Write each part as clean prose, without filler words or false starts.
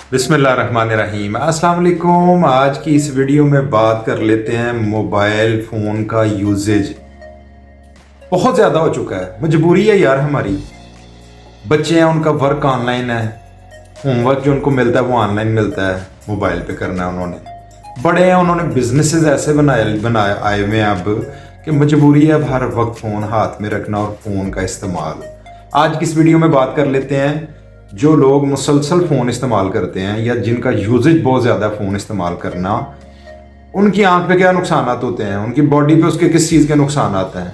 बिस्मिल्लाहिर्रहमानिर्रहीम। अस्सलाम वालेकुम। आज की इस वीडियो में बात कर लेते हैं मोबाइल फ़ोन का यूजेज बहुत ज़्यादा हो चुका है। मजबूरी है यार हमारी। बच्चे हैं, उनका वर्क ऑनलाइन है, होमवर्क जो उनको मिलता है वो ऑनलाइन मिलता है, मोबाइल पे करना है उन्होंने। बड़े हैं, उन्होंने बिजनेसेस ऐसे बनाए आए हुए हैं अब कि मजबूरी है अब हर वक्त फ़ोन हाथ में रखना और फ़ोन का इस्तेमाल। आज की इस वीडियो में बात कर लेते हैं जो लोग मुसलसल फ़ोन इस्तेमाल करते हैं या जिनका यूजेज बहुत ज़्यादा फ़ोन इस्तेमाल करना, उनकी आंख पे क्या नुकसान होते हैं, उनकी बॉडी पे उसके किस चीज़ के नुकसान आते हैं।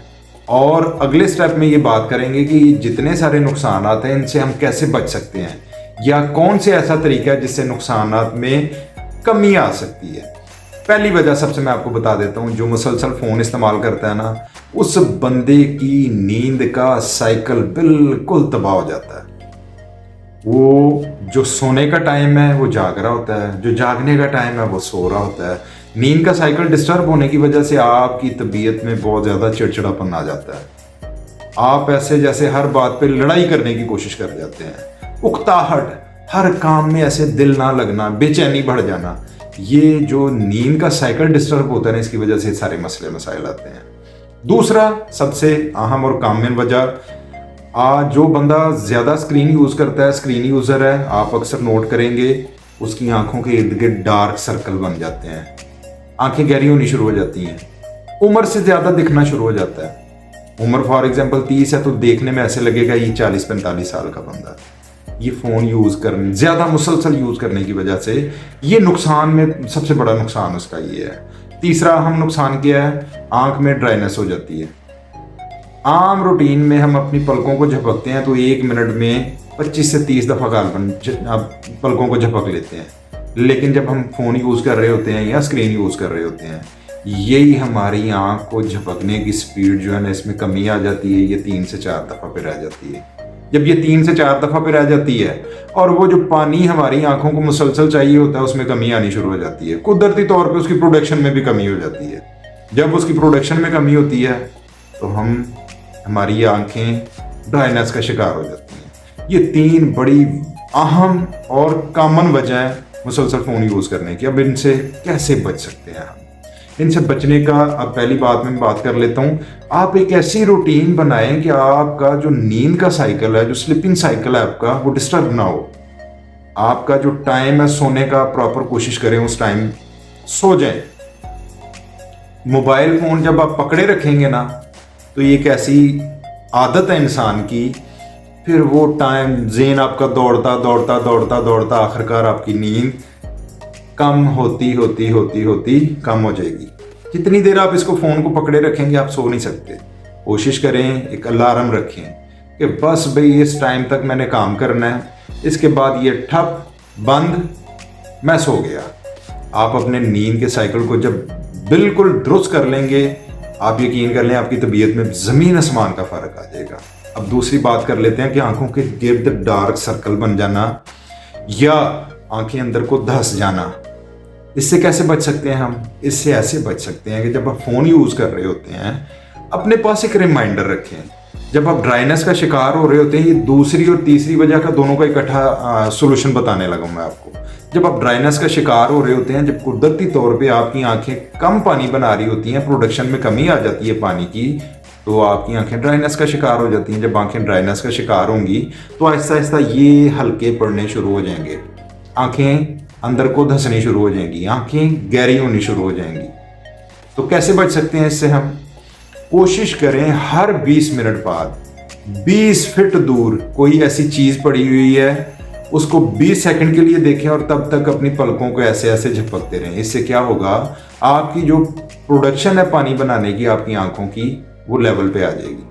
और अगले स्टेप में ये बात करेंगे कि जितने सारे नुकसान आते हैं इनसे हम कैसे बच सकते हैं या कौन से ऐसा तरीका है जिससे नुकसानात में कमी आ सकती है। पहली वजह सबसे मैं आपको बता देता हूँ, जो मुसलसल फ़ोन इस्तेमाल करता है ना, उस बंदे की नींद का साइकिल बिल्कुल तबाह हो जाता है। वो जो सोने का टाइम है वो जाग रहा होता है, जो जागने का टाइम है वो सो रहा होता है। नींद का साइकिल डिस्टर्ब होने की वजह से आपकी तबीयत में बहुत ज़्यादा चिड़चिड़ापन आ जाता है। आप ऐसे जैसे हर बात पे लड़ाई करने की कोशिश कर जाते हैं, उकताहट, हर काम में ऐसे दिल ना लगना, बेचैनी बढ़ जाना। ये जो नींद का साइकिल डिस्टर्ब होता है ना, इसकी वजह से सारे मसले मसाइल आते हैं। दूसरा सबसे अहम और कॉमन वजह, जो बंदा ज़्यादा स्क्रीन यूज़ करता है, स्क्रीन यूज़र है, आप अक्सर नोट करेंगे उसकी आंखों के इर्द गिर्द डार्क सर्कल बन जाते हैं, आंखें गहरी होनी शुरू हो जाती हैं, उम्र से ज़्यादा दिखना शुरू हो जाता है। उम्र फॉर एग्जांपल 30 है तो देखने में ऐसे लगेगा ये 40-45 साल का बंदा। ये फ़ोन यूज़ करने, ज़्यादा मुसलसल यूज़ करने की वजह से ये नुकसान में सबसे बड़ा नुकसान उसका ये है। तीसरा अहम नुकसान क्या है, आंख में ड्राइनेस हो जाती है। आम रूटीन में हम अपनी पलकों को झपकते हैं तो 1 मिनट में 25 से 30 दफ़ा गालबन पलकों को झपक लेते हैं, लेकिन जब हम फ़ोन यूज़ कर रहे होते हैं या स्क्रीन यूज़ कर रहे होते हैं, यही हमारी आंख को झपकने की स्पीड जो है ना, इसमें कमी आ जाती है। ये 3 से 4 दफ़ा पे रह जाती है। जब ये 3 से 4 दफ़ा पे रह जाती है और वो जो पानी हमारी आंखों को मुसलसल चाहिए होता है उसमें कमी आनी शुरू हो जाती है, कुदरती तौर पर उसकी प्रोडक्शन में भी कमी हो जाती है। जब उसकी प्रोडक्शन में कमी होती है तो हमारी आंखें ड्राइनेस का शिकार हो जाती हैं। ये 3 बड़ी अहम और कॉमन वजह है मुसलसल फ़ोन यूज़ करने की। अब इनसे कैसे बच सकते हैं हम? इनसे बचने का अब पहली बात मैं बात कर लेता हूँ। आप एक ऐसी रूटीन बनाएं कि आपका जो नींद का साइकिल है, जो स्लीपिंग साइकिल है आपका, वो डिस्टर्ब ना हो। आपका जो टाइम है सोने का, प्रॉपर कोशिश करें उस टाइम सो जाएं। मोबाइल फ़ोन जब आप पकड़े रखेंगे ना, तो ये एक ऐसी आदत है इंसान की, फिर वो टाइम ज़ेन आपका दौड़ता दौड़ता दौड़ता दौड़ता आखिरकार आपकी नींद कम होती होती होती होती कम हो जाएगी। जितनी देर आप इसको फ़ोन को पकड़े रखेंगे आप सो नहीं सकते। कोशिश करें, एक अलार्म रखें कि बस भाई इस टाइम तक मैंने काम करना है, इसके बाद ये ठप बंद, मैं सो गया। आप अपने नींद के साइकिल को जब बिल्कुल दुरुस्त कर लेंगे, आप यकीन कर लें आपकी तबीयत में ज़मीन आसमान का फ़र्क आ जाएगा। अब दूसरी बात कर लेते हैं कि आंखों के गिर्द डार्क सर्कल बन जाना या आंखें अंदर को धंस जाना, इससे कैसे बच सकते हैं हम? इससे ऐसे बच सकते हैं कि जब आप फ़ोन यूज़ कर रहे होते हैं, अपने पास एक रिमाइंडर रखें। जब आप ड्राइनेस का शिकार हो रहे होते हैं, ये दूसरी और तीसरी वजह का दोनों का इकट्ठा सोल्यूशन बताने लगा मैं आपको। जब आप ड्राइनेस का शिकार हो रहे होते हैं, जब कुदरती तौर पे आपकी आंखें कम पानी बना रही होती हैं, प्रोडक्शन में कमी आ जाती है पानी की, तो आपकी आंखें ड्राइनेस का शिकार हो जाती हैं। जब आंखें ड्राइनेस का शिकार होंगी तो आहिस्ता आहिस्ता ये हल्के पड़ने शुरू हो जाएंगे, आंखें अंदर को धंसनी शुरू हो जाएंगी, आंखें गहरी होनी शुरू हो जाएंगी। तो कैसे बच सकते हैं इससे हम? कोशिश करें हर 20 मिनट बाद 20 फीट दूर कोई ऐसी चीज़ पड़ी हुई है, उसको 20 सेकंड के लिए देखें और तब तक अपनी पलकों को ऐसे ऐसे झपकते रहें। इससे क्या होगा, आपकी जो प्रोडक्शन है पानी बनाने की आपकी आंखों की, वो लेवल पे आ जाएगी।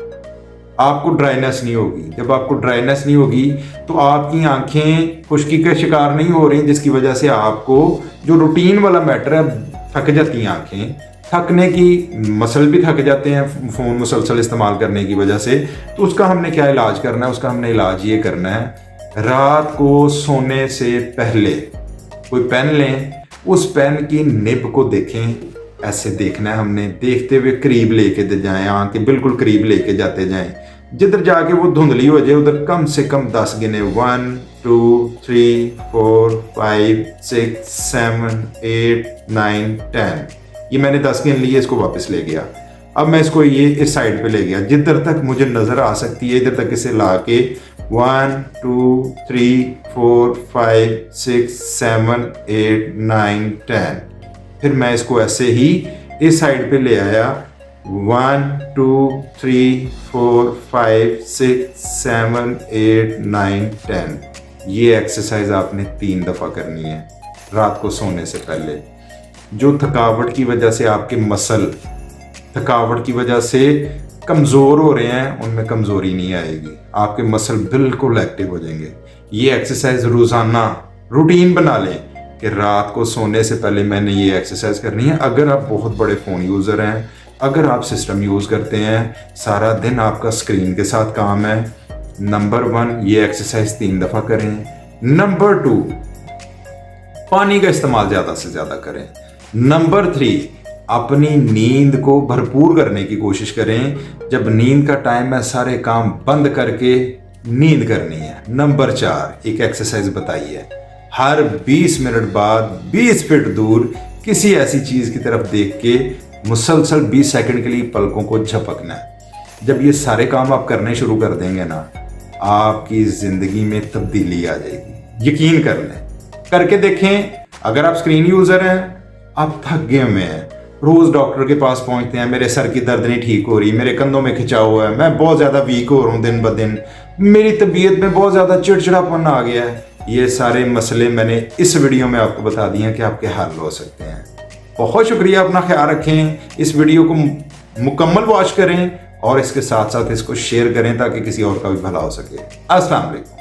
आपको ड्राइनेस नहीं होगी। जब आपको ड्राइनेस नहीं होगी तो आपकी आंखें खुश्की का शिकार नहीं हो रही, जिसकी वजह से आपको जो रूटीन वाला मैटर है, थक जाती हैं आंखें, थकने की मसल भी थक जाते हैं फ़ोन मुसलसल इस्तेमाल करने की वजह से। तो उसका हमने क्या इलाज करना है? उसका हमने इलाज ये करना है, रात को सोने से पहले कोई पेन लें, उस पेन की निब को देखें, ऐसे देखना है हमने, देखते हुए करीब लेके जाएं, आंखें बिल्कुल करीब लेके जाते जाएं, जिधर जाके वो धुंधली हो जाए उधर कम से कम 10 गिने, 1 2 3 4 5 6 7 8 9 10। ये मैंने 10 गिन लिए, इसको वापस ले गया। अब मैं इसको ये इस साइड पे ले गया, जिधर तक मुझे नज़र आ सकती है इधर तक इसे ला के 1 2 3 4 5 6 7 8 9 10। फिर मैं इसको ऐसे ही इस साइड पे ले आया 1 2 3 4 5 6 7 8 9 10। ये एक्सरसाइज आपने 3 दफ़ा करनी है रात को सोने से पहले। जो थकावट की वजह से आपके मसल थकावट की वजह से कमज़ोर हो रहे हैं, उनमें कमज़ोरी नहीं आएगी, आपके मसल बिल्कुल एक्टिव हो जाएंगे। ये एक्सरसाइज रोज़ाना रूटीन बना लें कि रात को सोने से पहले मैंने ये एक्सरसाइज करनी है। अगर आप बहुत बड़े फ़ोन यूज़र हैं, अगर आप सिस्टम यूज़ करते हैं, सारा दिन आपका स्क्रीन के साथ काम है, नंबर 1 ये एक्सरसाइज 3 दफ़ा करें। नंबर 2 पानी का इस्तेमाल ज़्यादा से ज़्यादा करें। नंबर 3 अपनी नींद को भरपूर करने की कोशिश करें। जब नींद का टाइम है सारे काम बंद करके नींद करनी है। नंबर 4 एक एक्सरसाइज बताइए, हर 20 मिनट बाद 20 फीट दूर किसी ऐसी चीज़ की तरफ देख के मुसलसल 20 सेकंड के लिए पलकों को झपकना है। जब ये सारे काम आप करने शुरू कर देंगे ना, आपकी ज़िंदगी में तब्दीली आ जाएगी। यकीन कर लें, करके देखें। अगर आप स्क्रीन यूज़र हैं, आप थक गए हुए हैं, रोज़ डॉक्टर के पास पहुंचते हैं, मेरे सर की दर्द नहीं ठीक हो रही, मेरे कंधों में खिंचाव हुआ है, मैं बहुत ज़्यादा वीक हो रहा हूँ दिन ब दिन, मेरी तबीयत में बहुत ज़्यादा चिड़चिड़ापन आ गया है, ये सारे मसले मैंने इस वीडियो में आपको बता दिए हैं कि आपके हल हो सकते हैं। बहुत शुक्रिया, अपना ख्याल रखें, इस वीडियो को मुकम्मल वॉच करें और इसके साथ साथ इसको शेयर करें ताकि किसी और का भी भला हो सके। अस्सलाम वालेकुम।